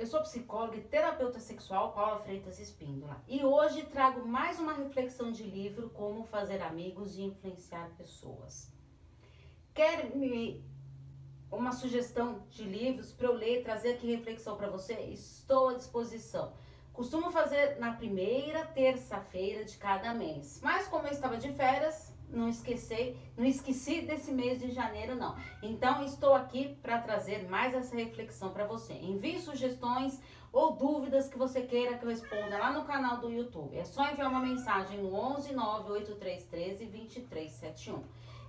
eu sou psicóloga e terapeuta sexual Paula Freitas Espíndola e hoje trago mais uma reflexão de livro Como Fazer Amigos e Influenciar Pessoas. Quer uma sugestão de livros para eu ler, trazer aqui reflexão para você? Estou à disposição. Costumo fazer na primeira terça-feira de cada mês, mas como eu estava de férias, não esqueci desse mês de janeiro não. Então estou aqui para trazer mais essa reflexão para você. Envie sugestões ou dúvidas que você queira que eu responda lá no canal do YouTube. É só enviar uma mensagem no 11 98313 2371.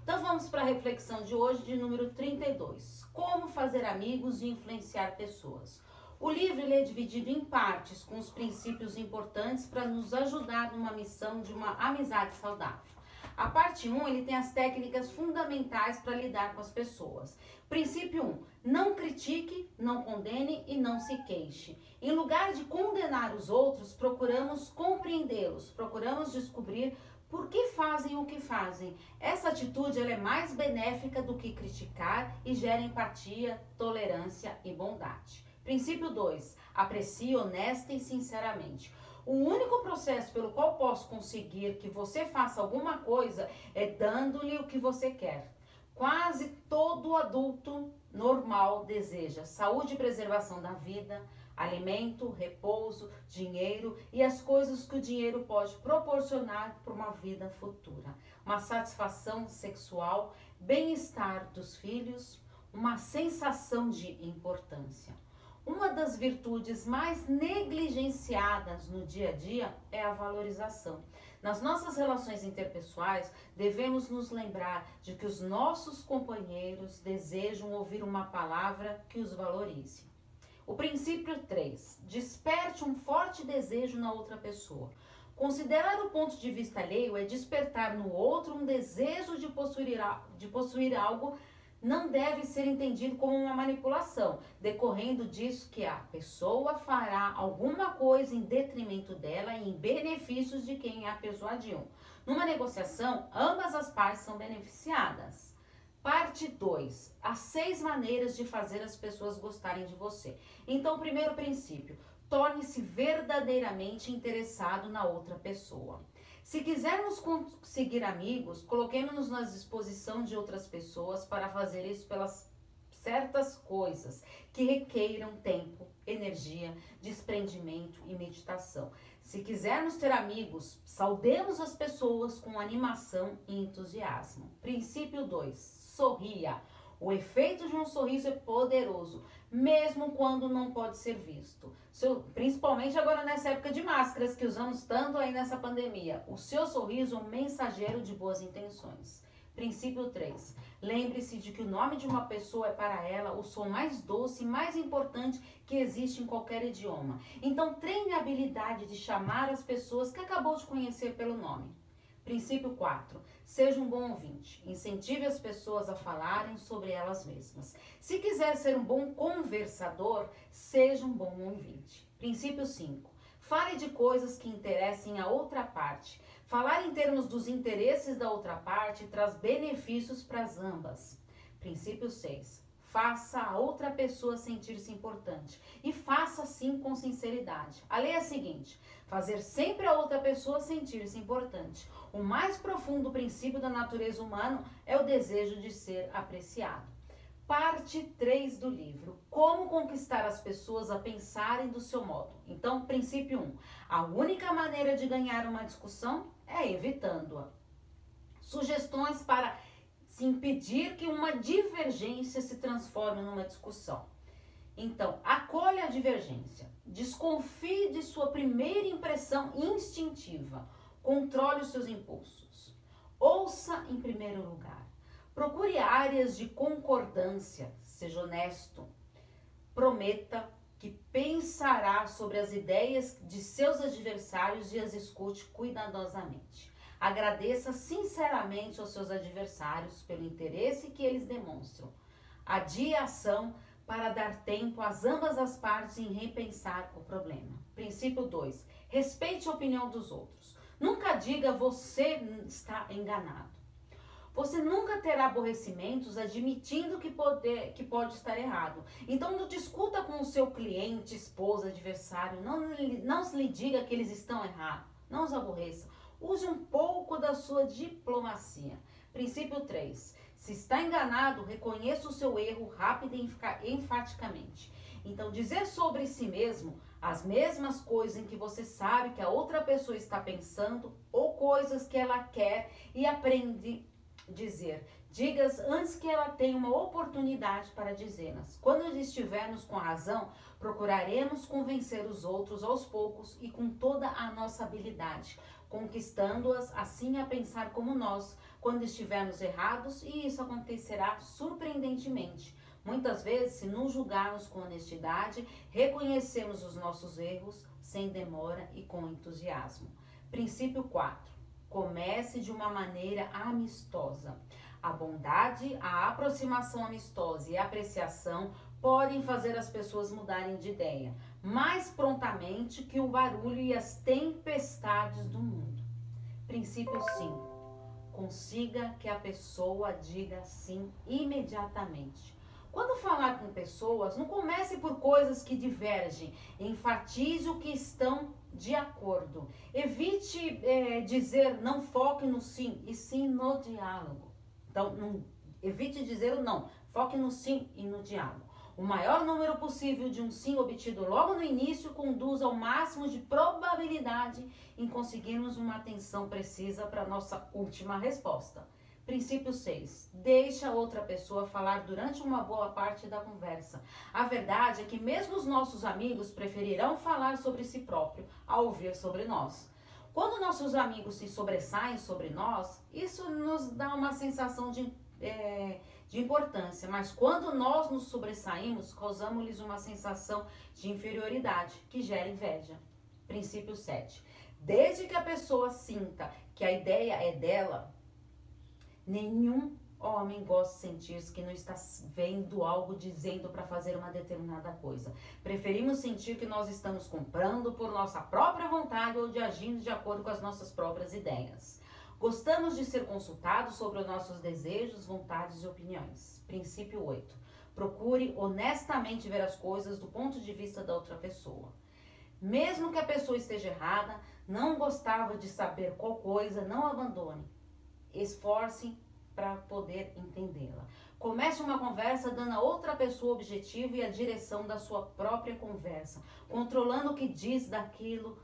Então vamos para a reflexão de hoje, de número 32. Como fazer amigos e influenciar pessoas. O livro ele é dividido em partes com os princípios importantes para nos ajudar numa missão de uma amizade saudável. A parte 1, ele tem as técnicas fundamentais para lidar com as pessoas. Princípio 1, não critique, não condene e não se queixe. Em lugar de condenar os outros, procuramos compreendê-los, procuramos descobrir por que fazem o que fazem. Essa atitude ela é mais benéfica do que criticar e gera empatia, tolerância e bondade. Princípio 2, aprecie honesta e sinceramente. O único processo pelo qual posso conseguir que você faça alguma coisa é dando-lhe o que você quer. Quase todo adulto normal deseja saúde e preservação da vida, alimento, repouso, dinheiro e as coisas que o dinheiro pode proporcionar para uma vida futura. Uma satisfação sexual, bem-estar dos filhos, uma sensação de importância. Uma das virtudes mais negligenciadas no dia a dia é a valorização. Nas nossas relações interpessoais, devemos nos lembrar de que os nossos companheiros desejam ouvir uma palavra que os valorize. O princípio 3. Desperte um forte desejo na outra pessoa. Considerar o ponto de vista alheio é despertar no outro um desejo de possuir algo. Não deve ser entendido como uma manipulação, decorrendo disso que a pessoa fará alguma coisa em detrimento dela e em benefícios de quem a persuadiu. Numa negociação, ambas as partes são beneficiadas. Parte 2. As 6 maneiras de fazer as pessoas gostarem de você. Então, primeiro princípio, torne-se verdadeiramente interessado na outra pessoa. Se quisermos conseguir amigos, coloquemos-nos na disposição de outras pessoas para fazer isso pelas certas coisas que requeiram tempo, energia, desprendimento e meditação. Se quisermos ter amigos, saudemos as pessoas com animação e entusiasmo. Princípio 2. Sorria. O efeito de um sorriso é poderoso, mesmo quando não pode ser visto. Principalmente agora nessa época de máscaras que usamos tanto aí nessa pandemia. O seu sorriso é um mensageiro de boas intenções. Princípio 3. Lembre-se de que o nome de uma pessoa é para ela o som mais doce e mais importante que existe em qualquer idioma. Então treine a habilidade de chamar as pessoas que acabou de conhecer pelo nome. Princípio 4. Seja um bom ouvinte. Incentive as pessoas a falarem sobre elas mesmas. Se quiser ser um bom conversador, seja um bom ouvinte. Princípio 5. Fale de coisas que interessem a outra parte. Falar em termos dos interesses da outra parte traz benefícios para as ambas. Princípio 6. Faça a outra pessoa sentir-se importante. E faça sim com sinceridade. A lei é a seguinte: fazer sempre a outra pessoa sentir-se importante. O mais profundo princípio da natureza humana é o desejo de ser apreciado. Parte 3 do livro. Como conquistar as pessoas a pensarem do seu modo. Então, princípio 1. A única maneira de ganhar uma discussão é evitando-a. Sugestões para se impedir que uma divergência se transforme numa discussão. Então, acolha a divergência. Desconfie de sua primeira impressão instintiva. Controle os seus impulsos. Ouça em primeiro lugar. Procure áreas de concordância. Seja honesto. Prometa que pensará sobre as ideias de seus adversários e as escute cuidadosamente. Agradeça sinceramente aos seus adversários pelo interesse que eles demonstram. Adie a ação para dar tempo às ambas as partes em repensar o problema. Princípio 2. Respeite a opinião dos outros. Nunca diga você está enganado. Você nunca terá aborrecimentos admitindo que pode estar errado. Então não discuta com o seu cliente, esposa, adversário. Não lhe diga que eles estão errados. Não os aborreça. Use um pouco da sua diplomacia. Princípio 3. Se está enganado, reconheça o seu erro rápido e enfaticamente. Então, dizer sobre si mesmo as mesmas coisas em que você sabe que a outra pessoa está pensando ou coisas que ela quer e aprende a dizer. Diga-as antes que ela tenha uma oportunidade para dizê-las. Quando estivermos com a razão, procuraremos convencer os outros aos poucos e com toda a nossa habilidade, conquistando-as assim a pensar como nós, quando estivermos errados, e isso acontecerá surpreendentemente. Muitas vezes, se nos julgarmos com honestidade, reconhecemos os nossos erros sem demora e com entusiasmo. Princípio 4. Comece de uma maneira amistosa. A bondade, a aproximação amistosa e a apreciação podem fazer as pessoas mudarem de ideia mais prontamente que o barulho e as tempestades do mundo. Princípio 5. Consiga que a pessoa diga sim imediatamente. Quando falar com pessoas, não comece por coisas que divergem. Enfatize o que estão de acordo. Evite dizer não, foque no sim, e sim no diálogo. Então, evite dizer o não, foque no sim e no diálogo. O maior número possível de um sim obtido logo no início conduz ao máximo de probabilidade em conseguirmos uma atenção precisa para a nossa última resposta. Princípio 6. Deixa a outra pessoa falar durante uma boa parte da conversa. A verdade é que mesmo os nossos amigos preferirão falar sobre si próprio ao ouvir sobre nós. Quando nossos amigos se sobressaem sobre nós, isso nos dá uma sensação de importância, mas quando nós nos sobressaímos, causamos-lhes uma sensação de inferioridade, que gera inveja. Princípio 7. Desde que a pessoa sinta que a ideia é dela, nenhum homem gosta de sentir que não está vendo algo dizendo para fazer uma determinada coisa. Preferimos sentir que nós estamos comprando por nossa própria vontade ou de agindo de acordo com as nossas próprias ideias. Gostamos de ser consultados sobre os nossos desejos, vontades e opiniões. Princípio 8. Procure honestamente ver as coisas do ponto de vista da outra pessoa. Mesmo que a pessoa esteja errada, não gostava de saber qual coisa, não abandone. Esforce para poder entendê-la. Comece uma conversa dando a outra pessoa o objetivo e a direção da sua própria conversa, controlando o que diz daquilo,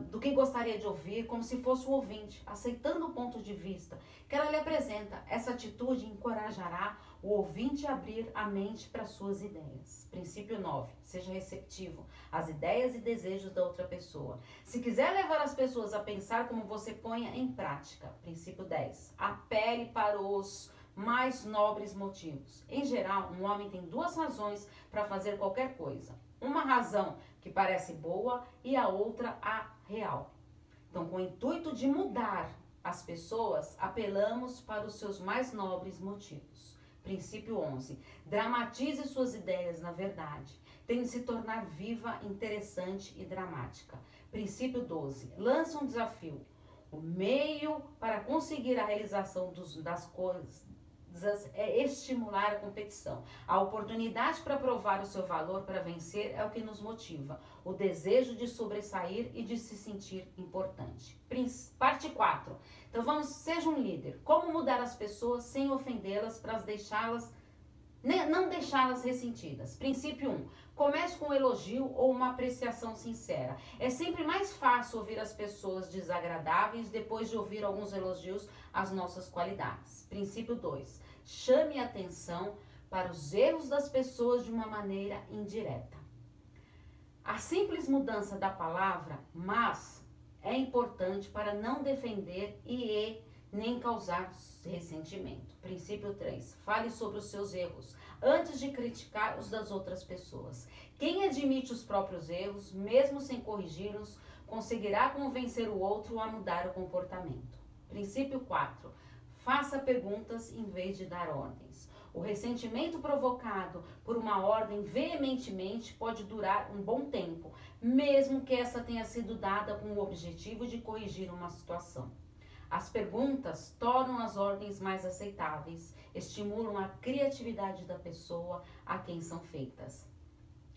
do que gostaria de ouvir, como se fosse o ouvinte, aceitando o ponto de vista que ela lhe apresenta. Essa atitude encorajará o ouvinte a abrir a mente para suas ideias. Princípio 9. Seja receptivo às ideias e desejos da outra pessoa. Se quiser levar as pessoas a pensar como você, ponha em prática. Princípio 10. Apele para os mais nobres motivos. Em geral, um homem tem duas razões para fazer qualquer coisa. Uma razão que parece boa e a outra a real. Então, com o intuito de mudar as pessoas, apelamos para os seus mais nobres motivos. Princípio 11. Dramatize suas ideias na verdade. Tente se tornar viva, interessante e dramática. Princípio 12. Lança um desafio. O meio para conseguir a realização das coisas é estimular a competição. A oportunidade para provar o seu valor, para vencer, é o que nos motiva. O desejo de sobressair e de se sentir importante. Parte 4. Então seja um líder. Como mudar as pessoas sem ofendê-las para não deixá-las ressentidas. Princípio 1. Comece com um elogio ou uma apreciação sincera. É sempre mais fácil ouvir as pessoas desagradáveis depois de ouvir alguns elogios às nossas qualidades. Princípio 2. Chame a atenção para os erros das pessoas de uma maneira indireta. A simples mudança da palavra mas é importante para não defender e nem causar ressentimento. Princípio 3. Fale sobre os seus erros antes de criticar os das outras pessoas. Quem admite os próprios erros, mesmo sem corrigi-los, conseguirá convencer o outro a mudar o comportamento. Princípio 4. Faça perguntas em vez de dar ordens. O ressentimento provocado por uma ordem veementemente pode durar um bom tempo, mesmo que essa tenha sido dada com o objetivo de corrigir uma situação. As perguntas tornam as ordens mais aceitáveis, estimulam a criatividade da pessoa a quem são feitas.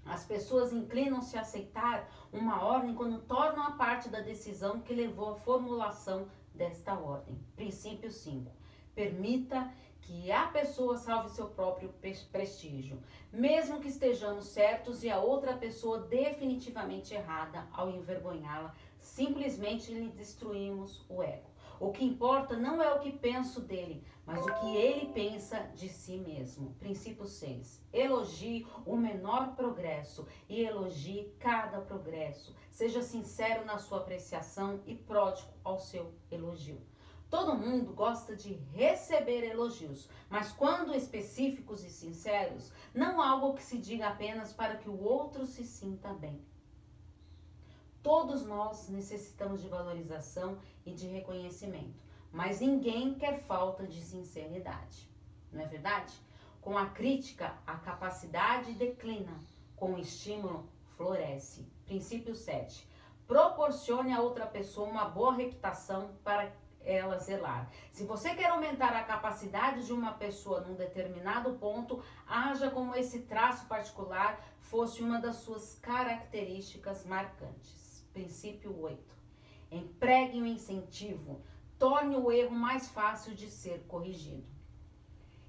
As pessoas inclinam-se a aceitar uma ordem quando tornam a parte da decisão que levou à formulação desta ordem. Princípio 5. Permita que a pessoa salve seu próprio prestígio, mesmo que estejamos certos e a outra pessoa definitivamente errada. Ao envergonhá-la, simplesmente lhe destruímos o ego. O que importa não é o que penso dele, mas o que ele pensa de si mesmo. Princípio 6. Elogie o menor progresso e elogie cada progresso. Seja sincero na sua apreciação e pródigo ao seu elogio. Todo mundo gosta de receber elogios, mas quando específicos e sinceros, não algo que se diga apenas para que o outro se sinta bem. Todos nós necessitamos de valorização e de reconhecimento, mas ninguém quer falta de sinceridade. Não é verdade? Com a crítica, a capacidade declina, com o estímulo, floresce. Princípio 7. Proporcione a outra pessoa uma boa reputação para ela zelar. Se você quer aumentar a capacidade de uma pessoa num determinado ponto, haja como esse traço particular fosse uma das suas características marcantes. Princípio 8. Empregue o incentivo, torne o erro mais fácil de ser corrigido.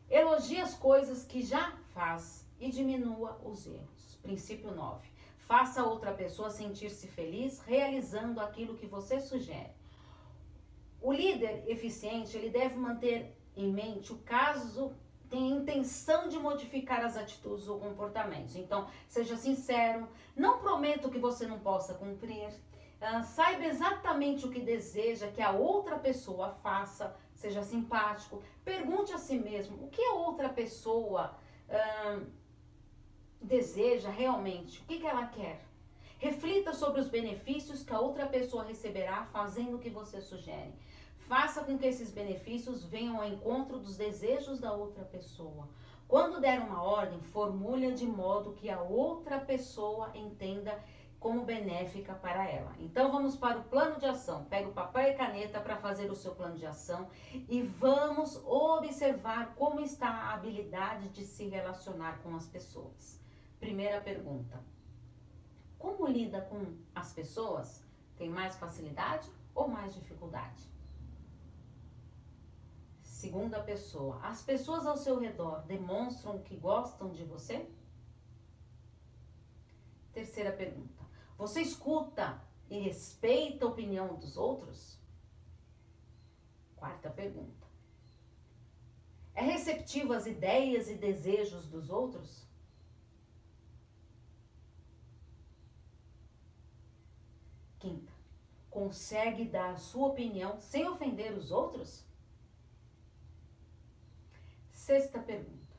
Elogie as coisas que já faz e diminua os erros. Princípio 9. Faça a outra pessoa sentir-se feliz realizando aquilo que você sugere. O líder eficiente, ele deve manter em mente o caso tem intenção de modificar as atitudes ou comportamentos. Então, seja sincero, não prometo que você não possa cumprir, saiba exatamente o que deseja que a outra pessoa faça, seja simpático, pergunte a si mesmo o que a outra pessoa deseja realmente, o que ela quer. Reflita sobre os benefícios que a outra pessoa receberá fazendo o que você sugere. Faça com que esses benefícios venham ao encontro dos desejos da outra pessoa. Quando der uma ordem, formule-a de modo que a outra pessoa entenda como benéfica para ela. Então vamos para o plano de ação. Pega o papel e caneta para fazer o seu plano de ação e vamos observar como está a habilidade de se relacionar com as pessoas. Primeira pergunta. Como lida com as pessoas? Tem mais facilidade ou mais dificuldade? Segunda pessoa, as pessoas ao seu redor demonstram que gostam de você? Terceira pergunta, você escuta e respeita a opinião dos outros? Quarta pergunta, é receptivo às ideias e desejos dos outros? Quinta, consegue dar a sua opinião sem ofender os outros? Sexta pergunta,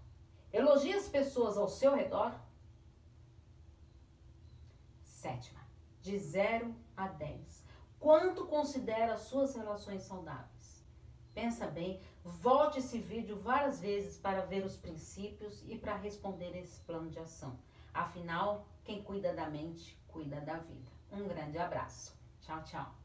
elogia as pessoas ao seu redor? Sétima, de 0 a 10, quanto considera as suas relações saudáveis? Pensa bem, volte esse vídeo várias vezes para ver os princípios e para responder esse plano de ação. Afinal, quem cuida da mente, cuida da vida. Um grande abraço. Tchau, tchau.